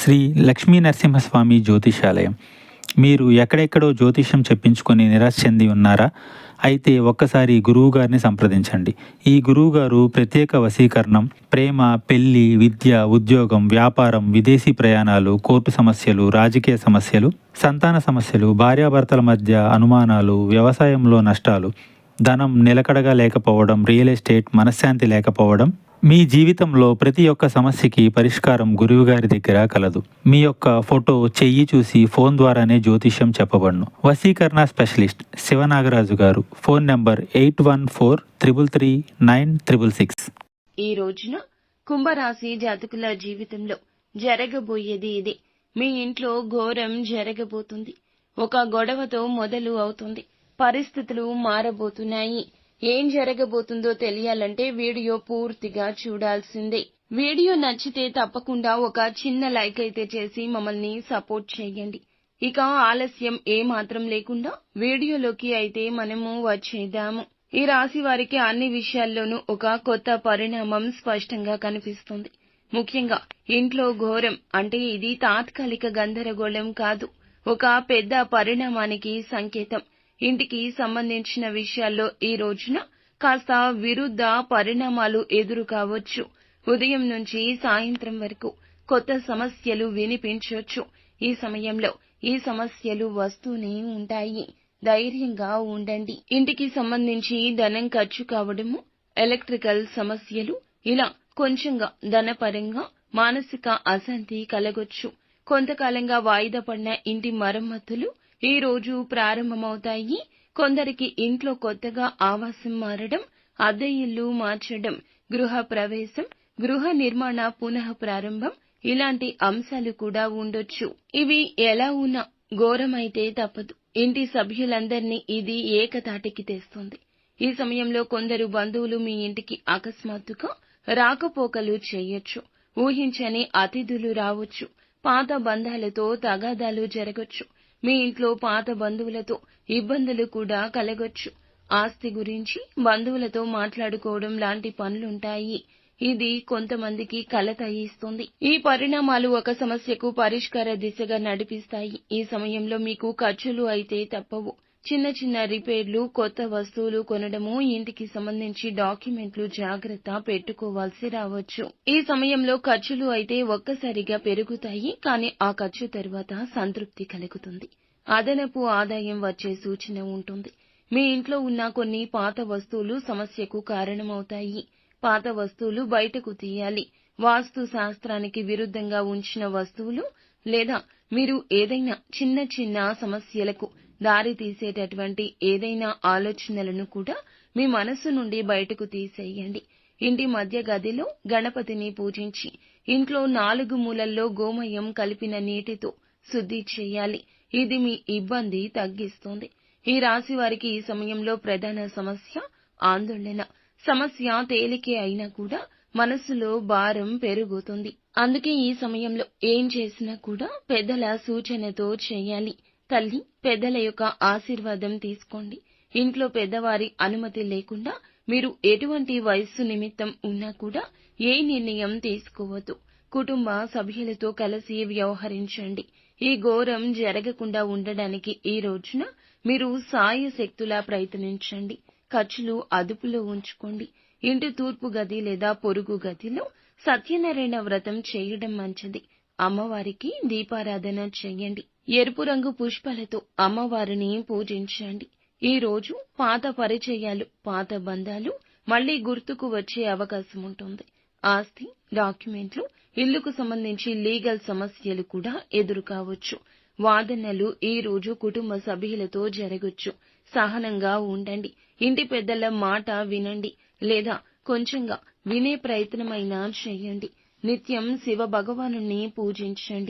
శ్రీ లక్ష్మీ నరసింహస్వామి జ్యోతిషాలయం. మీరు ఎక్కడెక్కడో జ్యోతిష్యం చెప్పించుకొని నిరాశ చెంది ఉన్నారా? అయితే ఒక్కసారి గురువుగారిని సంప్రదించండి. ఈ గురువుగారు ప్రత్యేక వశీకరణం, ప్రేమ, పెళ్లి, విద్య, ఉద్యోగం, వ్యాపారం, విదేశీ ప్రయాణాలు, కోర్టు సమస్యలు, రాజకీయ సమస్యలు, సంతాన సమస్యలు, భార్యాభర్తల మధ్య అనుమానాలు, వ్యవసాయంలో నష్టాలు, ధనం నిలకడగా లేకపోవడం, రియల్ ఎస్టేట్, మనశ్శాంతి లేకపోవడం, మీ జీవితంలో ప్రతి ఒక్క సమస్యకి పరిష్కారం గురువుగారి దగ్గర కలదు. మీ యొక్క ఫోటో, చెయ్యి చూసి ఫోన్ ద్వారానే జ్యోతిష్యం చెప్పబడును. వశీకరణ స్పెషలిస్ట్ శివనాగరాజు గారు. Phone number 8143339666. ఈ రోజున కుంభరాశి జాతకుల జీవితంలో జరగబోయేది ఇది. మీ ఇంట్లో ఘోరం జరగబోతుంది. ఒక గొడవతో మొదలు అవుతుంది. పరిస్థితులు మారబోతున్నాయి. ఏం జరగబోతుందో తెలియాలంటే వీడియో పూర్తిగా చూడాల్సిందే. వీడియో నచ్చితే తప్పకుండా ఒక చిన్న లైక్ అయితే చేసి మమ్మల్ని సపోర్ట్ చేయండి. ఇక ఆలస్యం ఏమాత్రం లేకుండా వీడియోలోకి అయితే మనము వచ్చేద్దాము. ఈ రాశి వారికి అన్ని విషయాల్లోనూ ఒక కొత్త పరిణామం స్పష్టంగా కనిపిస్తుంది. ముఖ్యంగా ఇంట్లో ఘోరం అంటే ఇది తాత్కాలిక గందరగోళం కాదు, ఒక పెద్ద పరిణామానికి సంకేతం. ఇంటికి సంబంధించిన విషయాల్లో ఈ రోజున కాస్త విరుద్ధ పరిణామాలు ఎదురు కావచ్చు. ఉదయం నుంచి సాయంత్రం వరకు కొత్త సమస్యలు వినిపించొచ్చు. ఈ సమయంలో ఈ సమస్యలు వస్తూనే ఉంటాయి. ధైర్యంగా ఉండండి. ఇంటికి సంబంధించి ధనం ఖర్చు కావడము, ఎలక్ట్రికల్ సమస్యలు, ఇలా కొంచెంగా ధనపరంగా మానసిక అశాంతి కలగొచ్చు. కొంతకాలంగా వాయిదా పడిన ఇంటి మరమ్మతులు ఈ రోజు ప్రారంభమవుతాయి. కొందరికి ఇంట్లో కొత్తగా ఆవాసం మారడం, అద్దె ఇల్లు మార్చడం, గృహ ప్రవేశం, గృహ నిర్మాణ పునః ప్రారంభం, ఇలాంటి అంశాలు కూడా ఉండొచ్చు. ఇవి ఎలా ఉన్నా ఘోరమైతే తప్పదు. ఇంటి సభ్యులందరినీ ఇది ఏకతాటికి తెస్తుంది. ఈ సమయంలో కొందరు బంధువులు మీ ఇంటికి అకస్మాత్తుగా రాకపోకలు చేయొచ్చు. ఊహించని అతిథులు రావచ్చు. పాత బంధాలతో తగాదాలు జరగొచ్చు. మీ ఇంట్లో పాత బంధువులతో ఇబ్బందులు కూడా కలగొచ్చు. ఆస్తి గురించి బంధువులతో మాట్లాడుకోవడం లాంటి పనులుంటాయి. ఇది కొంతమందికి కలత ఇస్తుంది. ఈ పరిణామాలు ఒక సమస్యకు పరిష్కార దిశగా నడిపిస్తాయి. ఈ సమయంలో మీకు ఖర్చులు అయితే తప్పవు. చిన్న చిన్న రిపేర్లు, కొత్త వస్తువులు కొనడము, ఇంటికి సంబంధించి డాక్యుమెంట్లు జాగ్రత్త పెట్టుకోవాల్సి రావచ్చు. ఈ సమయంలో ఖర్చులు అయితే ఒక్కసారిగా పెరుగుతాయి. కానీ ఆ ఖర్చు తరువాత సంతృప్తి కలుగుతుంది. అదనపు ఆదాయం వచ్చే సూచన ఉంటుంది. మీ ఇంట్లో ఉన్న కొన్ని పాత వస్తువులు సమస్యకు కారణమవుతాయి. పాత వస్తువులు బయటకు తీయాలి. వాస్తు శాస్త్రానికి విరుద్ధంగా ఉంచిన వస్తువులు లేదా మీరు ఏదైనా చిన్న చిన్న సమస్యలకు దారి తీసేటటువంటి ఏదైనా ఆలోచనలను కూడా మీ మనసు నుండి బయటకు తీసేయండి. ఇంటి మధ్య గదిలో గణపతిని పూజించి ఇంట్లో 4 మూలల్లో గోమయం కలిపిన నీటితో శుద్ధి చేయాలి. ఇది మీ ఇబ్బంది తగ్గిస్తుంది. ఈ రాశి వారికి ఈ సమయంలో ప్రధాన సమస్య ఆందోళన. సమస్య తేలికే అయినా కూడా మనసులో భారం పెరుగుతుంది. అందుకే ఈ సమయంలో ఏం చేసినా కూడా పెద్దల సూచనతో చేయాలి. తల్లి, పెద్దల యొక్క ఆశీర్వాదం తీసుకోండి. ఇంట్లో పెద్దవారి అనుమతి లేకుండా మీరు ఎటువంటి వయస్సు నిమిత్తం ఉన్నా కూడా ఏ నిర్ణయం తీసుకోవద్దు. కుటుంబ సభ్యులతో కలిసి వ్యవహరించండి. ఈ ఘోరం జరగకుండా ఉండడానికి ఈ రోజున మీరు సాయశక్తులా ప్రయత్నించండి. ఖర్చులు అదుపులో ఉంచుకోండి. ఇంటి తూర్పు గది లేదా పొరుగు గదిలో సత్యనారాయణ వ్రతం చేయడం మంచిది. అమ్మవారికి దీపారాధన చేయండి. ఎరుపు రంగు పుష్పాలతో అమ్మవారిని పూజించండి. ఈ రోజు పాత పరిచయాలు, పాత బంధాలు మళ్లీ గుర్తుకు వచ్చే అవకాశం ఉంటుంది. ఆస్తి, డాక్యుమెంట్లు, ఇల్లుకు సంబంధించి లీగల్ సమస్యలు కూడా ఎదురు కావచ్చు. వాదనలు ఈ రోజు కుటుంబ సభ్యులతో జరగొచ్చు. సహనంగా ఉండండి. ఇంటి పెద్దల మాట వినండి లేదా కొంచెంగా వినే ప్రయత్నమైనా చేయండి. నిత్యం శివ భగవానుని పూజించండి.